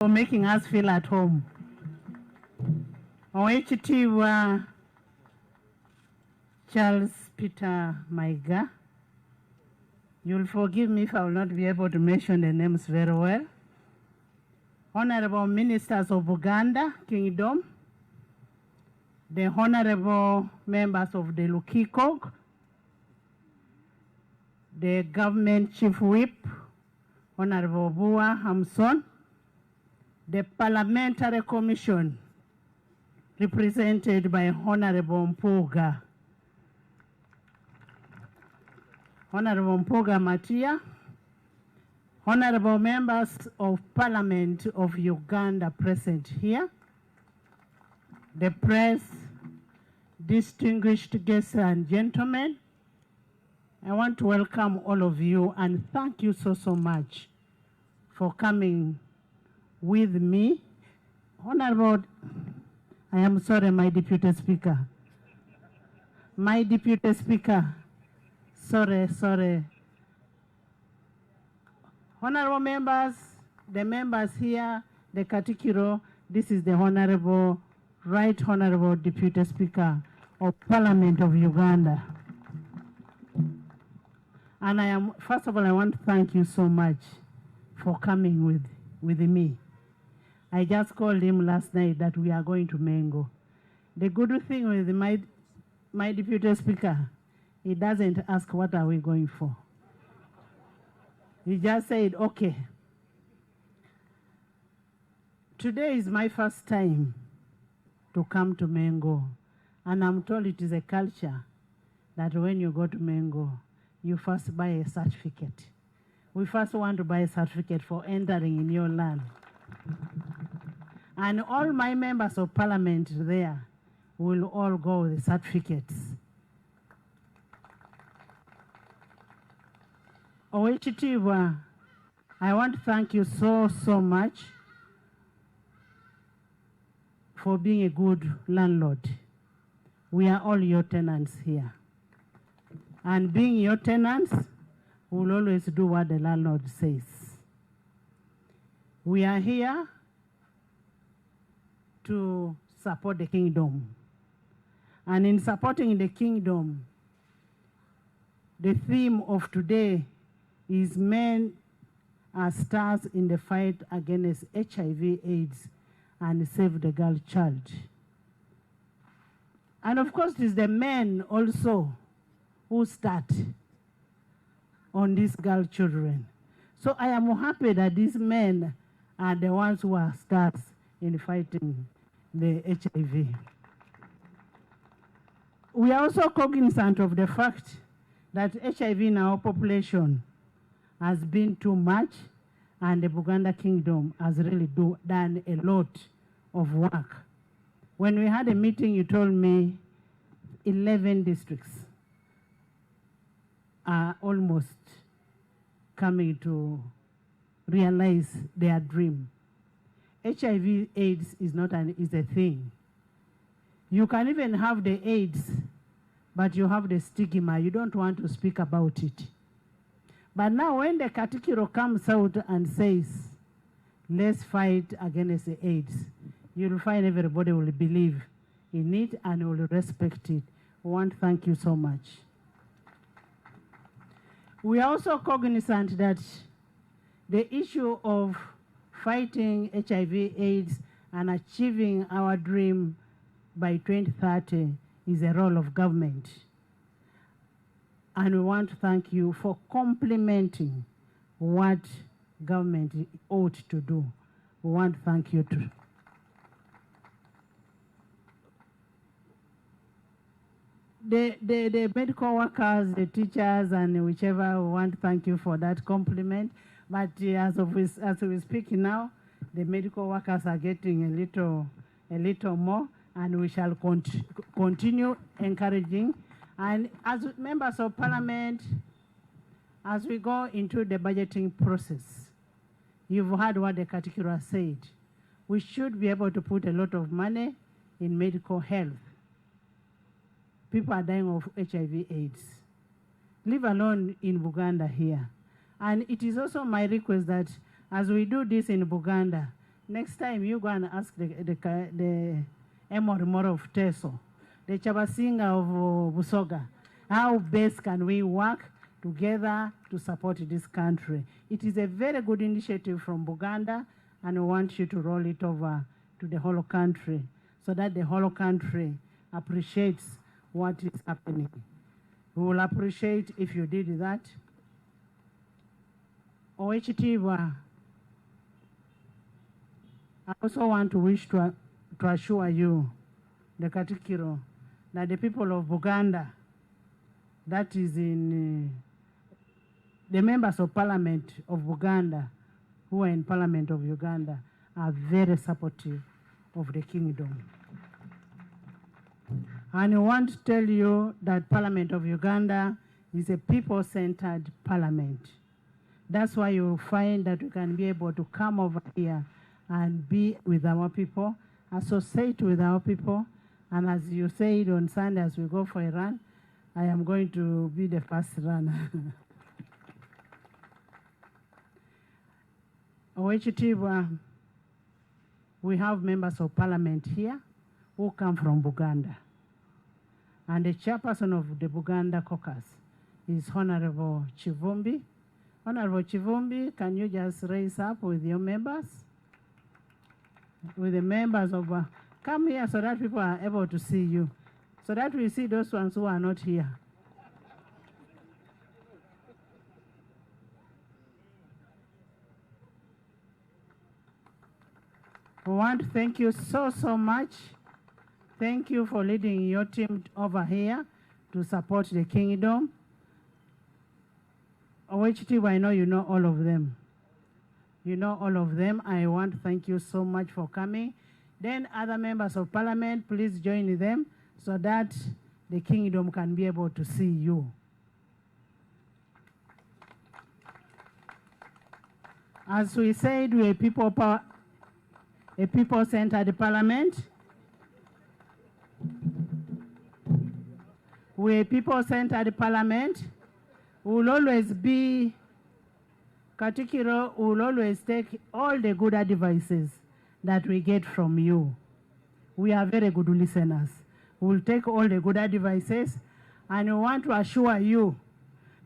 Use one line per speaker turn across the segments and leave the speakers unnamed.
for making us feel at home. Oweekitiibwa Charles Peter Maiga. You'll forgive me if I will not be able to mention the names very well. Honorable Ministers of Buganda Kingdom, the honorable members of the Lukikog, the government chief whip, Honorable Bua Hamson, the Parliamentary Commission, represented by Honorable Mpuga, Honorable Mpuga Matia, honorable members of Parliament of Uganda present here, the press, distinguished guests and gentlemen, I want to welcome all of you and thank you so much for coming with me. Honorable, I am sorry, my Deputy Speaker. My Deputy Speaker, sorry. Honorable members, the members here, the Katikiro, this is the Honorable, Right Honorable Deputy Speaker of Parliament of Uganda. And first of all, I want to thank you so much for coming with me. I just called him last night that we are going to Mengo. The good thing with my Deputy Speaker, he doesn't ask what are we going for. He just said, okay. Today is my first time to come to Mengo. And I'm told it is a culture that when you go to Mengo, you first buy a certificate. We first want to buy a certificate for entering in your land. And all my members of Parliament there will all go with the certificates. Oweekitiibwa, I want to thank you so much for being a good landlord. We are all your tenants here. And being your tenants, we will always do what the landlord says. We are here to support the kingdom. And in supporting the kingdom, the theme of today is men are stars in the fight against HIV/AIDS and save the girl child. And of course, it is the men also who start on these girl children. So I am happy that these men are the ones who are stars in fighting the HIV. We are also cognizant of the fact that HIV in our population has been too much, and the Buganda Kingdom has really done a lot of work. When we had a meeting, you told me 11 districts are almost coming to realize their dream. HIV/AIDS is a thing. You can even have the AIDS, but you have the stigma. You don't want to speak about it. But now when the Katikiro comes out and says, let's fight against the AIDS, you'll find everybody will believe in it and will respect it. I want to thank you so much. We are also cognizant that the issue of fighting HIV/AIDS and achieving our dream by 2030 is a role of government. And we want to thank you for complementing what government ought to do. We want to thank you too. The medical workers, the teachers, and whichever, we want to thank you for that compliment. But as we speak now, the medical workers are getting a little more, and we shall continue encouraging. And as members of Parliament, as we go into the budgeting process, you've heard what the Katikiro said. We should be able to put a lot of money in medical health. People are dying of HIV/AIDS, leave alone in Buganda here. And it is also my request that as we do this in Buganda, Next time you go and ask the Emirimu of Teso, the Chabasinga of Busoga, how best can we work together to support this country. It is a very good initiative from Buganda, and we want you to roll it over to the whole country so that the whole country appreciates what is happening. We will appreciate if you did that. Oweekitiibwa, I also want to wish to assure you, the Katikkiro, that the people of Buganda, that is in the members of Parliament of Buganda, who are in Parliament of Uganda, are very supportive of the Kingdom. And I want to tell you that Parliament of Uganda is a people-centered parliament. That's why you find that we can be able to come over here and be with our people, associate with our people, and as you said on Sunday as we go for a run, I am going to be the first runner. Oweekitiibwa, we have members of Parliament here who come from Buganda. And the chairperson of the Buganda caucus is Honorable Chivumbi. Honorable Chivumbi, can you just raise up with your members? With the members of, come here so that people are able to see you. So that we see those ones who are not here. We want to thank you so much. Thank you for leading your team over here to support the Kingdom. Oweekitiibwa, I know you know all of them. You know all of them. I want to thank you so much for coming. Then other members of Parliament, please join them so that the Kingdom can be able to see you. As we said, we're a people-centered parliament. We're a people-centered parliament. We'll always be, Katikkiro will always take all the good advices that we get from you. We are very good listeners. We'll take all the good advices, and we want to assure you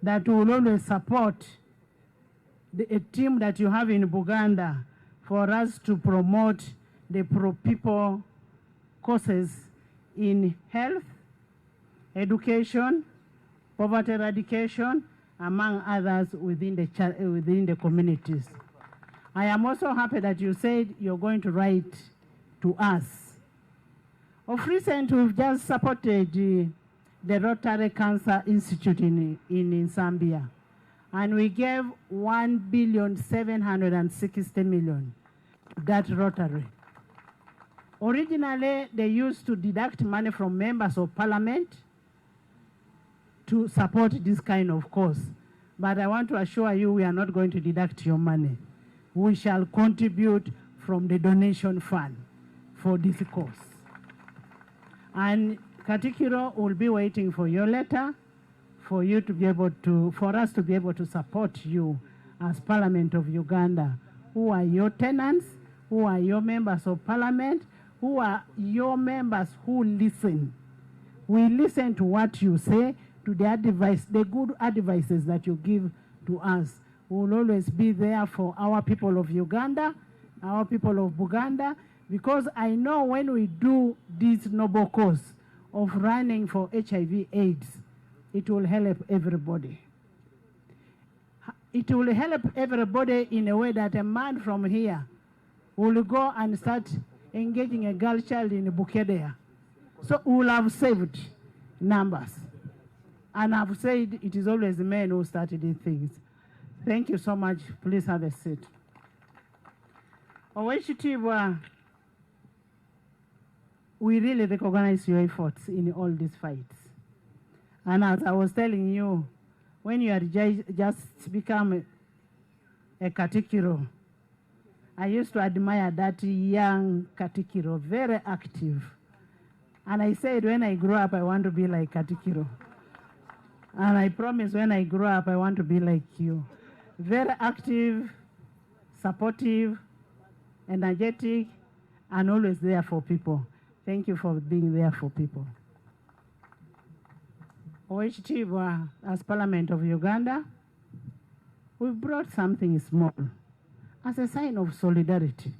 that we will always support a team that you have in Buganda for us to promote the pro-people causes in health, education, poverty eradication, among others within the communities. I am also happy that you said you're going to write to us. Of recent, we've just supported the Rotary Cancer Institute in Zambia, and we gave $1,760,000,000 to that Rotary. Originally, they used to deduct money from members of Parliament to support this kind of cause. But I want to assure you we are not going to deduct your money. We shall contribute from the donation fund for this cause. And Katikkiro will be waiting for your letter for you to be able to, for us to be able to support you as Parliament of Uganda. Who are your tenants? Who are your members of Parliament? Who are your members who listen? We listen to what you say, to the advice, the good advices that you give to us. We will always be there for our people of Uganda, our people of Buganda, because I know when we do this noble cause of running for HIV/AIDS, it will help everybody. It will help everybody in a way that a man from here will go and start engaging a girl child in Bukedea. So we will have saved numbers. And I've said it is always the men who started these things. Thank you so much. Please have a seat. Oweekitiibwa, we really recognize your efforts in all these fights. And as I was telling you, when you had just become a Katikkiro, I used to admire that young Katikkiro, very active. And I said, when I grow up, I want to be like Katikkiro. And I promise when I grow up, I want to be like you. Very active, supportive, energetic, and always there for people. Thank you for being there for people. Oweekitiibwa, as Parliament of Uganda, we've brought something small as a sign of solidarity.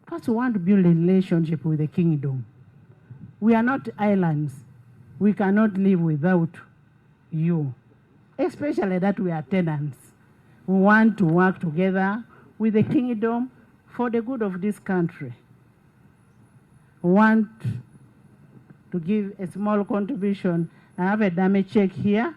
Because we want to build a relationship with the kingdom. We are not islands. We cannot live without you, especially that we are tenants. We want to work together with the kingdom for the good of this country. We want to give a small contribution. I have a dummy check here.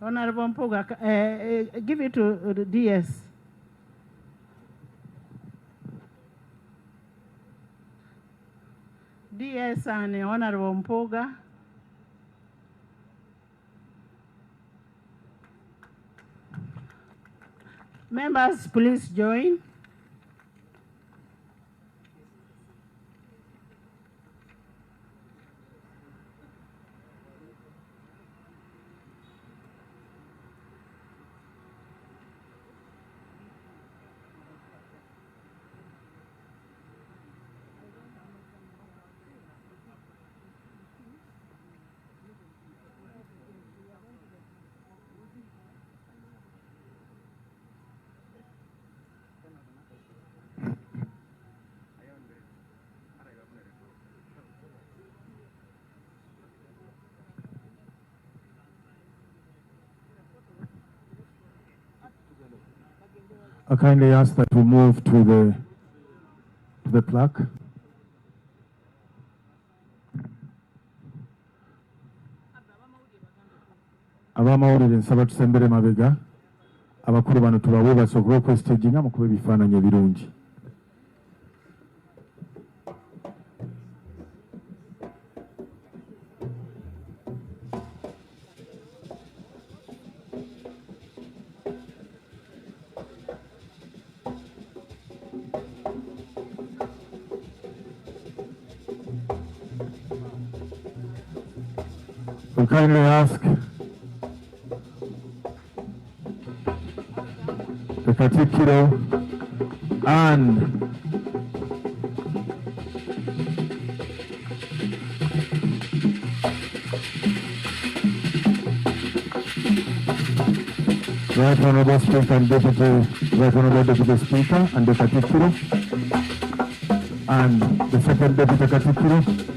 Honorable Mpuga, give it to the DS. DS and Honorable Mpuga. Members, please join.
I kindly ask that we move to the plaque. Abamawulire nsaba tusembere mabega abakulu bano tubawe basobole okwestaginga mu kuba ebifaananyi ebirungi. We kindly ask the Katikkiro and Right Honourable Speaker and Right Honourable Deputy Speaker and the Katikkiro and the Second Deputy Katikkiro.